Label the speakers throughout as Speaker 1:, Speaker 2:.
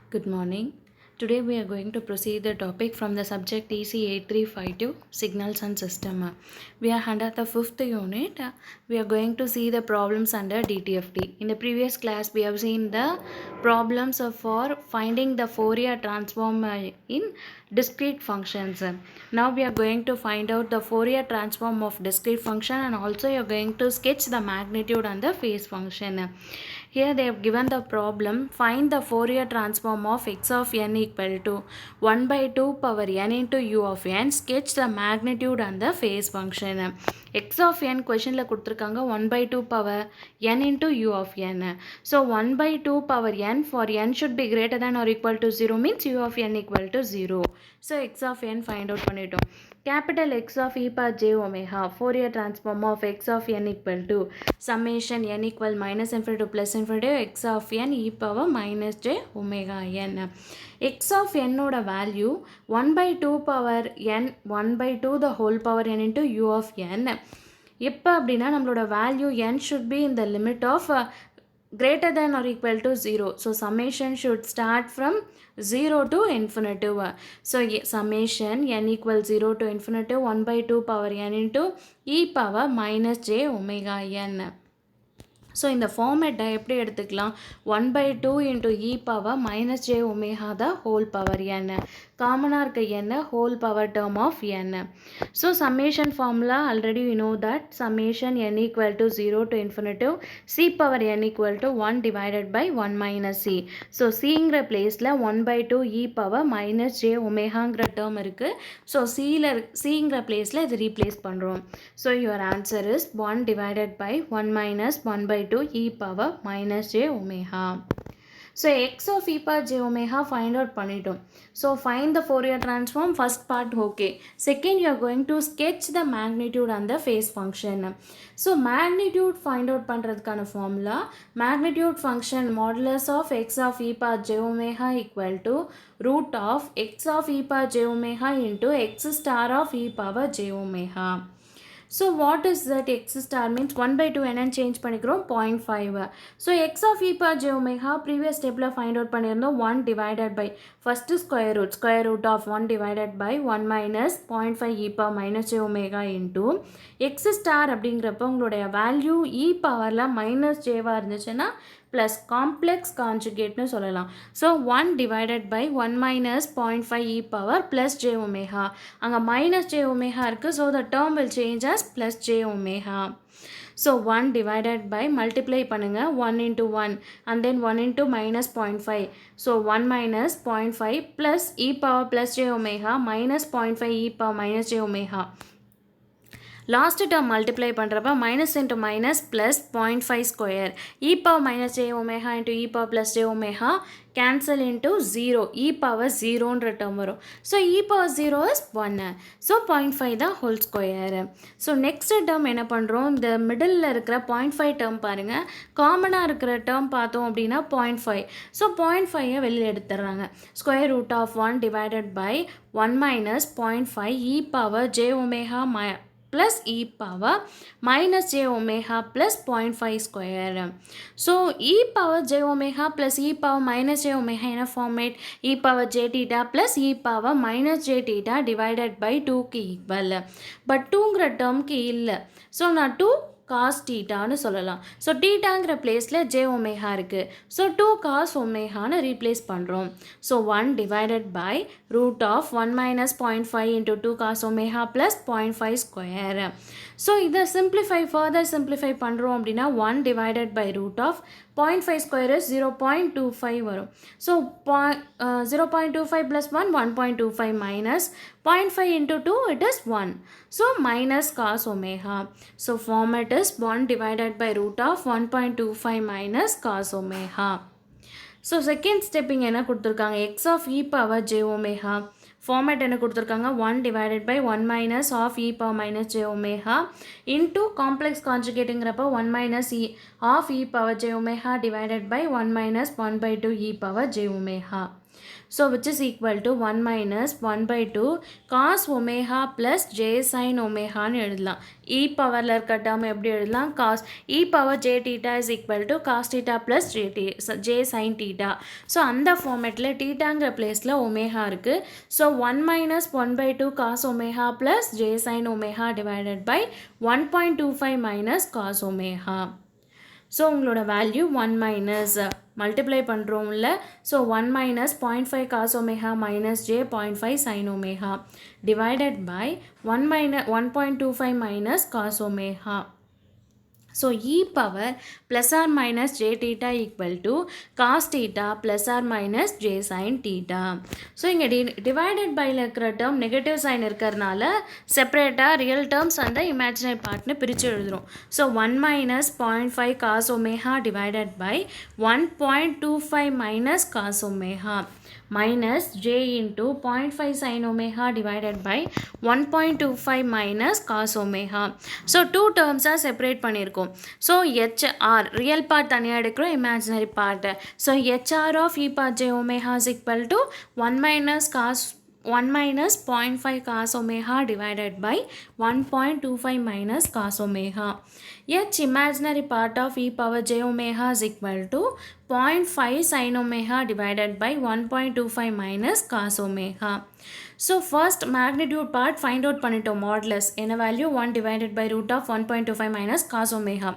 Speaker 1: Good morning. Today we are going to proceed the topic from the subject EC8352 Signals and System. We are under the fifth unit. We are going to see the problems under DTFT. In the previous class we have seen the problems for finding the Fourier transform in discrete functions. Now we are going to find out the Fourier transform of discrete function, and also you are going to sketch the magnitude and the phase function. Here they have given the problem, find the Fourier transform of x of n equal to 1 by 2 power n into u of n, sketch the magnitude and the phase function. x of n question la kuduthirukanga 1 by 2 power n into u of n. So 1 by 2 power n for n should be greater than or equal to 0 means u of n equal to 0. So x of n find out பண்ணிட்டோம். Capital X of e power j omega, Fourier transform of x of n equal to summation n equal minus infinity to plus infinity x of n e power minus j omega n. x of n oda value 1 by 2 power n, 1 by 2 the whole power n into u of n. எப்போ அப்படின்னா நம்மளோட value n should be in the limit of greater than or equal to 0. So summation should start from 0 to infinity. So summation n equals 0 to infinity 1 by 2 power n into e power minus j omega n. So in the format எப்படி எடுத்துக்கலாம், 1 by 2 into e power minus j omega the whole power n, காமனாக இருக்க n whole power term of n. So summation formula already we know that summation n equal to 0 to infinity c power n equal to 1 divided by 1 minus c. So cங்கிற பிளேஸில் 1 by 2 e power minus j omegaங்கிற term இருக்குது. So cங்கிற பிளேஸில் இது replace பண்ணுறோம். So your answer is 1 divided by 1 minus 1 by 2 e power minus j omega. So x of e power j omega find out பண்ணிட்டோம். So find the Fourier transform, first part okay. Second you are going to sketch the magnitude and the phase function. So magnitude find out பண்ணுறதுக்கான formula, magnitude function modulus of x of e power j omega equal to root of x of e power j omega into x star of e power j omega. So what is that x star means 1 by 2 என்னன்னு change பண்ணிக்கிறோம் 0.5. So x of e power j omega previous stepல find out பண்ணியிருந்தோம் 1 divided by first square root of 1 divided by 1 minus 0.5 e power minus j omega into x star அப்படிங்கிறப்ப உங்களுடைய value e பவரில் minus ஜேவாக இருந்துச்சுன்னா plus complex conjugate னு சொல்லலாம். So 1 divided by 1 minus 0.5 e power plus j omega. அங்க minus j omega இருக்கு. So the term will change as plus j omega. So 1 divided by multiply பண்ணுங்க 1 into 1 and then 1 into minus 0.5. So 1 minus 0.5 plus e power plus j omega minus 0.5 e power minus j omega. Last term multiply பண்ணுறப்ப minus into minus plus 0.5 square e power minus j omega into e power plus j omega cancel into 0 e power 0ன்ற term வரும். So e power 0 is 1. So 0.5 the whole square. So next term என்ன பண்ணுறோம், இந்த middle இருக்கிற 0.5 term பாருங்க, காமனாக இருக்கிற term பார்த்தோம் அப்படின்னா 0.5. So 0.5 வெளியில் எடுத்துடுறாங்க. Square root of 1 divided by 1 minus 0.5 e power j omega plus e power minus j omega plus 0.5 square. So e power j omega plus e power minus j omega in a format e power j theta plus e power minus j theta divided by 2 க்கு equal. But 2ங்கிற term க்கு இல்லை. So நான் 2 cos thetaன்னு சொல்லலாம். So thetaங்கிற பிளேஸில் j omega இருக்கு. So 2 cos omegaன்னு replace பண்ணுறோம். So 1 divided by root of 1 minus 0.5 into 2 cos omega plus 0.5 square. So இதை further simplify பண்ணுறோம் அப்படின்னா 1 divided by root of 0.5 square is 0.25 வரும். So 0.25 plus 1 1.25 minus 0.5 into 2 it is 1. So minus cos omega. So format is 1 divided by root of 1.25 minus cos omega. So second step இங்க என்ன கொடுத்திருக்காங்க, x of e power j omega. Format என்ன கொடுத்திருக்காங்க 1 divided by 1 minus of e power minus j omega into complex conjugateங்கிறப்ப 1 minus e of e power j omega divided by 1 minus 1 by 2 e power j omega. So which is equal to 1 minus 1 by 2 cos omega plus j sin omega னு எழுதலாம். e பவரில் இருக்க term எப்படி எழுதலாம் cos e power j theta is equal to cos theta plus j sin theta. So அந்த ஃபார்மேட்டில் தீட்டாங்கிற பிளேஸில் omega இருக்குது. So 1 minus 1/2 cos omega plus j sin omega divided by 1.25 minus cos omega. So உங்களோட value 1 minus multiply பண்ணுறோம்ல. So 1 minus 0.5 cos omega minus j 0.5 sin omega divided by 1.25 minus cos omega. So e power plus or minus j theta equal to cos theta plus or minus j sin theta. So இங்கே divided by இருக்கிற term negative sign இருக்கிறதுனால செப்பரேட்டாக real terms and imaginary partனு பிரித்து எழுதுகிறோம். So 1 minus 0.5 cos omega divided by 1.25 minus cos omega minus j into 0.5 sin omega divided by 1.25 minus cos omega. So two terms are separate பண்ணியிருக்கோம். So HR real part தனியாக எடுக்கிறோம், imaginary part. So HR of e power j omega is equal to 1 minus 0.5 cos omega divided by 1.25 minus cos omega. H imaginary part of e power j omega is equal to 0.5 sin omega divided by 1.25 minus cos omega. So first magnitude part find out பண்ணிட்டோம் modulus என்ன value 1 divided by root of 1.25 minus cos omega.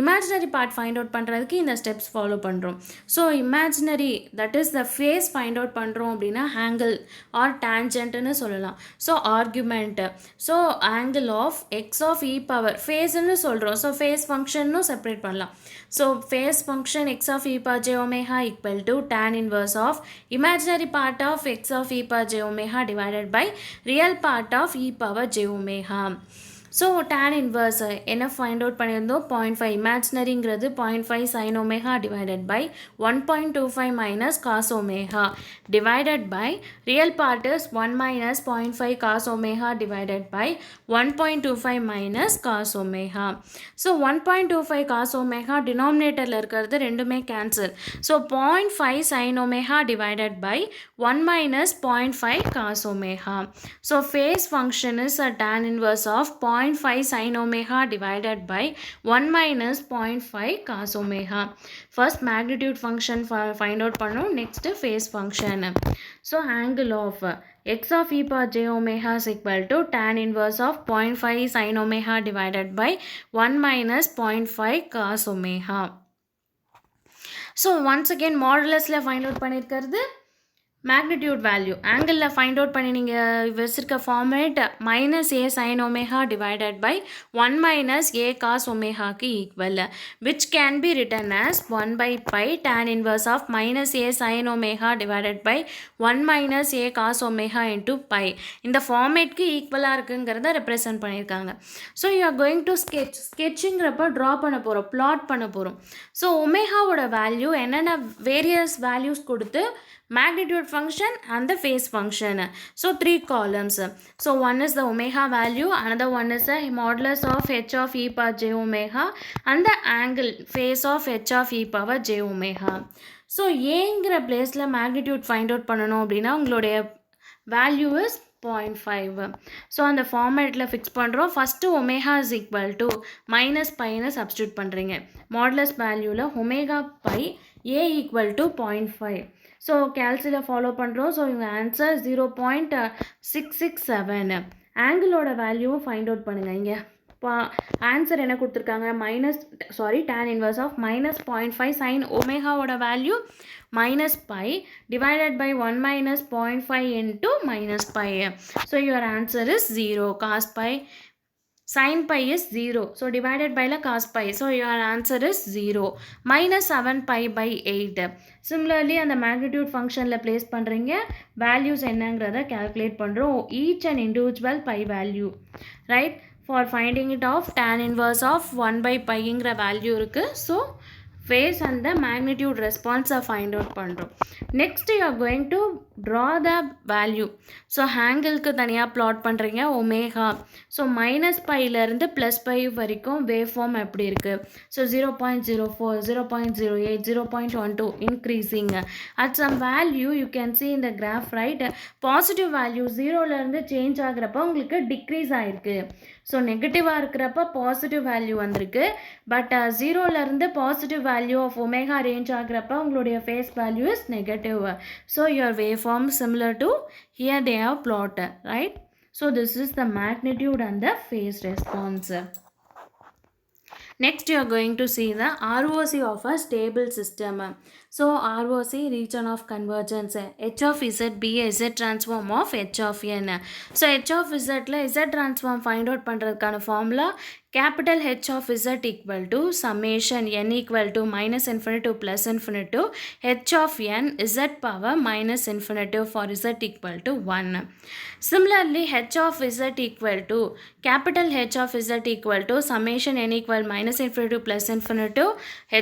Speaker 1: Imaginary part find out பண்ணுறதுக்கு இந்த steps follow பண்ணுறோம். So imaginary that is the phase find out பண்ணுறோம் அப்படின்னா angle or tangentன்னு சொல்லலாம். So argument so angle of x of e power phaseன்னு சொல்கிறோம். So phase functionன்னு separate பண்ணலாம். So phase function x of e power j omega equal to tan inverse of imaginary part of x of e power j omega divided by real part of e power j omega. So tan inverse என்ன find out பண்ணியிருந்தோம் 0.5 imaginary-ங்கிறது 0.5 sin omega divided by 1.25 minus cos omega divided by real part is 1 minus 0.5 cos omega divided by 1.25 minus cos omega. So 1.25 cos omega denominatorல இருக்கிறது ரெண்டுமே cancel. So 0.5 sin omega divided by 1 minus 0.5 cos omega. So phase function is a tan inverse of 0.5 sin omega divided by 1 minus 0.5 cos omega. First magnitude function find out பண்ணோம். Next phase function. So angle of x of e power j omega is equal to tan inverse of 0.5 sin omega divided by 1 minus 0.5 cos omega. So once again modulusல find out பண்ணியிருக்கிறது magnitude value angle find out பண்ணி நீங்கள் வச்சிருக்க format minus a sin omega divided by 1 minus a cos omega க்கு equal which can be written as 1 by pi tan inverse of minus a sin omega divided by 1 minus a cos omega into pi இந்த ஃபார்மேட்க்கு ஈக்குவலாக இருக்குங்கிறத represent பண்ணியிருக்காங்க. So you are going to ஸ்கெட்சிங்கிறப்ப draw பண்ண போகிறோம், plot பண்ண போகிறோம். So ஒமேகாவோட வேல்யூ என்னென்ன வேரியஸ் வேல்யூஸ் கொடுத்து magnitude function and the phase function. So 3 columns. So one is the omega value, another one is the modulus of h of e power j omega and the angle phase of h of e power j omega. So ஏங்கிற பிளேஸில் magnitude find out பண்ணணும் அப்படின்னா உங்களுடைய value is 0.5. So அந்த ஃபார்மேட்டில் fix பண்ணுறோம். First omega is equal to minus பைன்னு substitute பண்ணுறீங்க. மாடுலஸ் வேல்யூவில் omega by a equal to 0.5. So கேல்சியில் ஃபாலோ பண்ணுறோம். ஸோ இவங்க ஆன்சர் 0.667. ஆங்கிளோட வேல்யூவும் ஃபைண்ட் அவுட் பண்ணுங்கள். இங்கே ஆன்சர் என்ன கொடுத்துருக்காங்க tan inverse of minus 0.5 sin ஒமேகாவோட value minus pi divided by 1 minus 0.5 into minus pi. So your answer is 0. Cos pi sin pi is 0. So divided by la cos pi. So your answer is 0. Minus 7 pi by 8. Similarly அந்த magnitude functionல place பண்ணுறீங்க. values என்னங்கிறத calculate பண்ணுறோம். each and individual pi value. Right? For finding it of tan inverse of 1 by pi ங்கிற value இருக்குது. So phase and the magnitude response find out பண்ணுறோம். Next you are going to draw the value. So angle-க்கு தனியாக plot பண்ணுறீங்க omega. So minus பையிலேருந்து plus pi வரைக்கும் waveform எப்படி இருக்குது? So 0.04, 0.08, 0.12 increasing. At some value you can see in the graph, right? Positive value 0லேருந்து change ஆகிறப்ப உங்களுக்கு decrease ஆயிருக்கு. So நெகட்டிவாக இருக்கிறப்ப பாசிட்டிவ் வேல்யூ வந்திருக்கு. பட் 0லேருந்து positive value of omega range ஆகிறப்ப உங்களுடைய phase value is negative. So your wave form similar to here they have plotted, right? So this is the magnitude and the phase response. Next you are going to see the ROC of a stable system. So ROC, region of convergence. H of Z be a Z transform of H of N. So H of Z la Z transform find out பண்றதுக்கான formula capital H of Z equal to summation n equal to minus infinity to plus infinity H of n Z power minus infinity for Z equal to 1. Similarly H of Z equal to capital H of Z equal to summation n equal minus infinity to plus infinity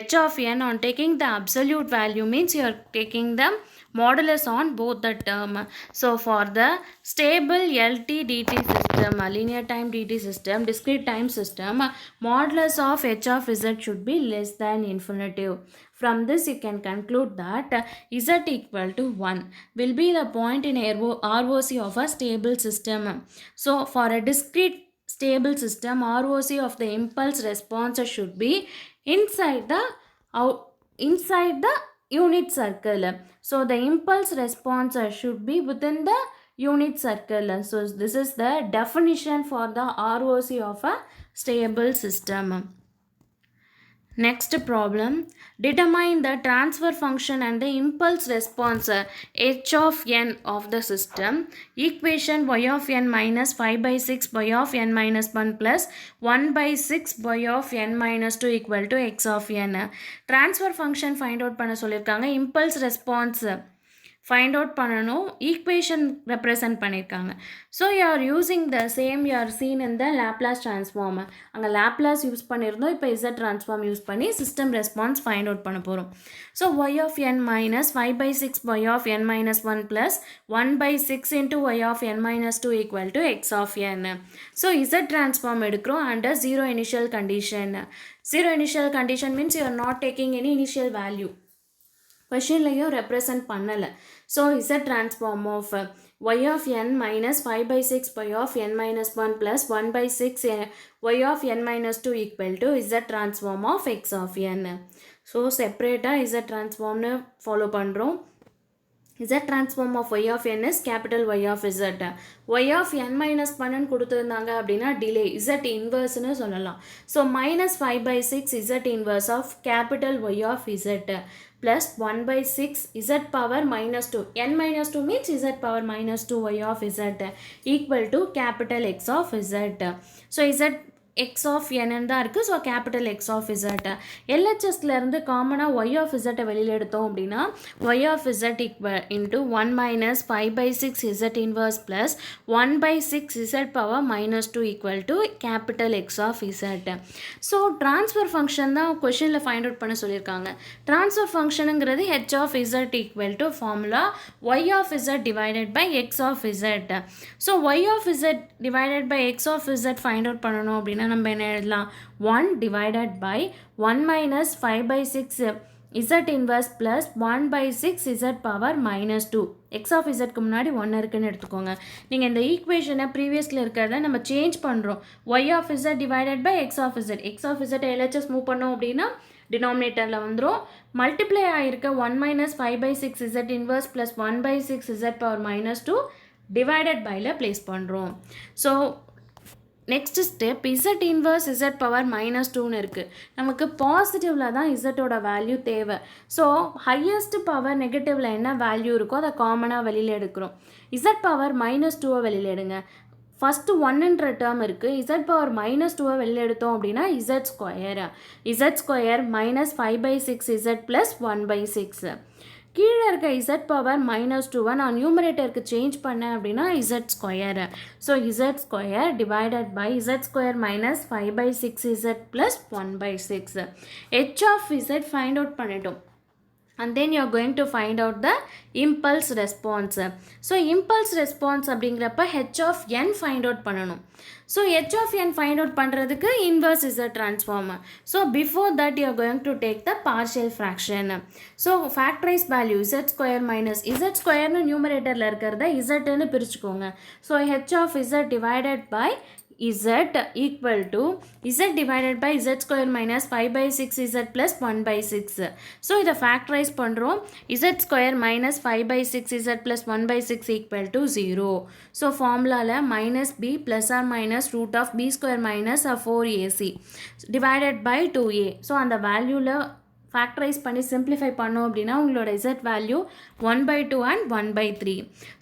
Speaker 1: H of n. On taking the absolute value means you are taking the modulus on both the term. So for the stable LT DT system, linear time DT system, discrete time system, modulus of H of Z should be less than infinity. From this you can conclude that Z equal to 1 will be the point in ROC of a stable system. So for a discrete stable system, ROC of the impulse response should be inside the unit circle. So the impulse response should be within the unit circle. So this is the definition for the ROC of a stable system. Next problem, determine the transfer function and the impulse response H of n of the system. Equation y of n minus 5 by 6 y of n minus 1 plus 1 by 6 y of n minus 2 equal to x of n. Transfer function find out பண்ண சொல்லியிருக்காங்க. Impulse response find out பண்ணணும். Equation represent பண்ணியிருக்காங்க. So you are using the same you are seen in the Laplace transform. அங்கே Laplace use பண்ணியிருந்தோம். இப்போ Z transform use பண்ணி system response find out பண்ண போகிறோம். So y of n minus 5 by 6 y of n minus 1 plus 1 by 6 into y of n minus 2 equal to x of n. So Z transform எடுக்கிறோம் under 0 initial condition. 0 initial condition means you are not taking any initial value. கொஷின்லையும் ரெப்ரசன்ட் பண்ணலை. So Z transform of y of n minus 5 by 6 y of n minus 1 plus 1 by 6 y of n minus 2 equal to Z transform of x of n. So செப்பரேட்டாக Z transformனு follow பண்ணுறோம். Z transform of y of n is capital Y of Z. Y of n minus 1 கொடுத்துருந்தாங்க அப்படின்னா delay Z inverseன்னு சொல்லலாம். So minus 5 by 6 Z inverse of capital Y of Z plus 1 by 6 Z power minus 2. n minus 2 means Z power minus 2 Y of Z equal to capital X of Z. So Z x of n தான் இருக்குது. So capital X of Z. LHSலேருந்து காமனாக y of Z வெளியில் எடுத்தோம் அப்படின்னா y of Z equal into 1 minus 5 by 6 Z inverse plus 1 by 6 Z power minus 2 equal to capital X of Z. So transfer function தான் கொஷினில் find out பண்ண சொல்லியிருக்காங்க. Transfer ஃபங்க்ஷனுங்கிறது H of Z equal to formula y of Z divided by X of Z. So y of Z divided by X of Z find out பண்ணணும் அப்படின்னா நம்ம என்ன எழுதலாம்? 1 divided by 1 minus 5 by 6 Z inverse plus 1 by 6 Z power minus 2. X of Zக்கு முன்னாடி 1 இருக்குன்னு எடுத்துக்கோங்க. நீங்கள் இந்த ஈக்குவேஷனை ப்ரீவியஸில் இருக்கிறத நம்ம சேஞ்ச் பண்ணுறோம். Y of Z divided by X of Z. X of Z LHS move பண்ணோம் அப்படின்னா டினாமினேட்டரில் வந்துடும். மல்டிப்ளை ஆகிருக்க 1 minus 5 by 6 Z inverse plus 1 by 6 Z power minus 2 divided பையில் ப்ளேஸ் பண்ணுறோம். So next step Z inverse Z power minus 2ன்னு இருக்குது. நமக்கு பாசிட்டிவில் தான் Zோட வேல்யூ தேவை. ஸோ ஹையஸ்ட் பவர் நெகட்டிவில் என்ன வேல்யூ இருக்கோ அதை காமனாக வெளியில் எடுக்கிறோம். Z பவர் minus 2 வெளியில் எடுங்க. ஃபஸ்ட்டு 1ன்ற டேர்ம் இருக்குது. Z பவர் minus 2 வெளியில் எடுத்தோம் அப்படின்னா Z square minus 5 by 6 Z plus 1 by 6. கீழே இருக்க z பவர் -2 நான் நியூமரேட்டருக்கு சேஞ்ச் பண்ணேன் அப்படின்னா z square. So z square divided by z square minus 5/6z plus 1/6. h of z find out பண்ணிட்டோம். And then you are going to find out the impulse response. So impulse response அப்படிங்கிறப்ப h of n find out பண்ணணும். So h of n find out பண்ணுறதுக்கு inverse z transform. So before that you are going to take the partial fraction. So factorize value z square minus z square numeratorல இருக்கிறத z ன்னு பிரிச்சுக்கோங்க. So h of z divided by z equal to z divided by z square minus 5/6z plus 1/6. So இதை factorize பண்ணுறோம். z square minus 5/6z plus 1/6 equal to 0. So formula minus b plus or minus root of b square minus 4ac divided by 2a. So அந்த வேல்யூவில் factorize பண்ணி simplify பண்ணோம் அப்படின்னா உங்களோட z value 1/2 and 1/3.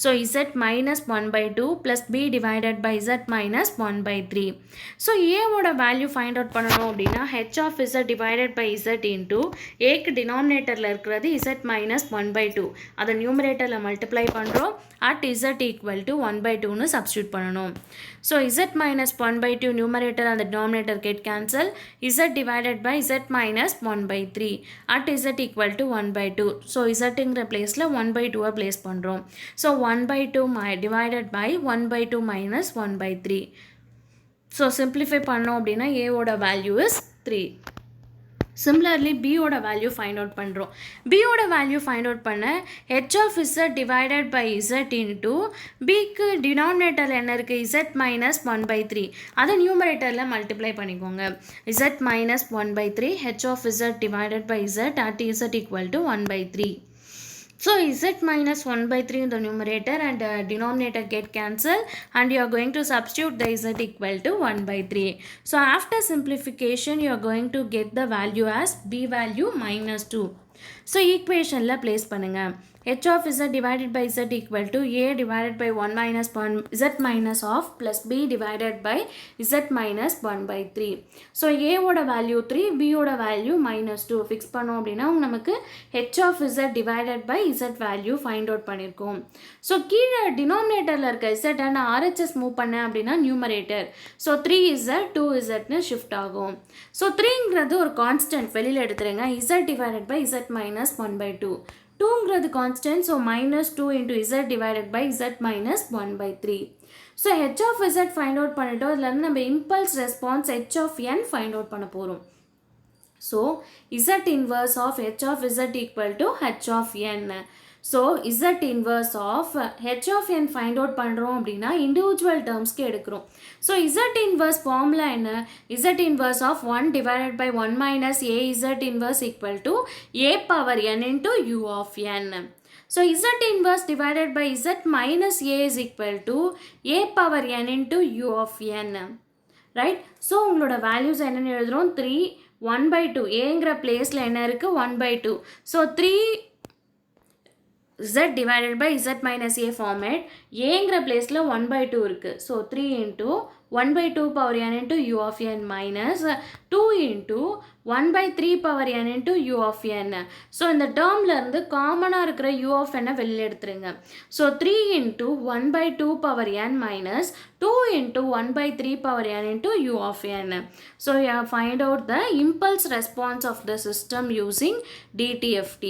Speaker 1: So z minus 1/2 plus b divided by z minus 1/3. So a ஓட value find out பண்ணணும் அப்படின்னா h of z divided by z into aக்கு denominatorல இருக்கிறது z minus 1/2. அதை numeratorல multiply பண்ணுறோம் at z equal to 1/2ன்னு substitute பண்ணணும். So z minus 1/2 numerator and the denominator get cancel. Z divided by z minus 1/3 at z equal to 1/2. So z இங்கிற பிளேஸில் 1/2 place பண்ணுறோம். So 1/2 divided by 1/2 minus 1/3. So simplify பண்ணோம் அப்படின்னா a ஓட value is 3. Similarly b ஓட value find out பண்ணுறோம். b ஓட value find out பண்ண h of z divided by z into bக்கு denominator என்ன இருக்குது z minus 1/3. அதை numeratorல multiply பண்ணிக்கோங்க. z minus 1/3 h of z divided by z at z equal to 1/3. So z minus 1/3 in the numerator and denominator get cancelled and you are going to substitute the z equal to 1/3. So after simplification you are going to get the value as b value -2. So equation la place பண்ணுங்க. h of z divided by z equal to a divided by 1 minus 1 z minus of plus b divided by z minus 1/3. So a ஓட value 3, b ஓட value -2 fix பண்ணோம் அப்படின்னா நமக்கு h of z divided by z value find out பண்ணிருக்கோம். So கீழே denominatorல இருக்க z and RHS move பண்ண அப்படின்னா numerator. So 3z 2zன்னு shift ஆகும். So 3ங்கிறது ஒரு constant வெளியில் எடுத்துருங்க. z divided by z minus 1/2. 2ங்கிறது constant, so minus 2 into z divided by z minus 1/3. So h of z find out பண்ணிட்டோம். இதில் வந்து நம்ம impulse response h of n find out பண்ண போகிறோம். So z inverse of h of z equal to h of n. So z inverse of h of n find out பண்ணுறோம் அப்படின்னா individual termsக்கு எடுக்கிறோம். So z inverse formula என்ன? z inverse of 1 divided by 1 minus a z inverse equal to a power n into u of n. So z inverse divided by z minus a is equal to a power n into u of n. Right? So உங்களோட values என்னன்னு எழுதுறோம்? 3, 1/2. ஏங்கிற பிளேஸில் என்ன இருக்குது? 1/2. So 3 z divided by z minus a format. ஏங்கிற பிளேஸில் 1/2 இருக்குது. So 3 into 1/2 power n into u of n minus 2 into 1/3 power n into u of n. So இந்த டேர்மில் இருந்து காமனாக இருக்கிற u of n வெளியில் எடுத்துருங்க. So 3 into 1/2 power n minus 2 into 1/3 power n into u of n. So you have find out the impulse response of the system using DTFT.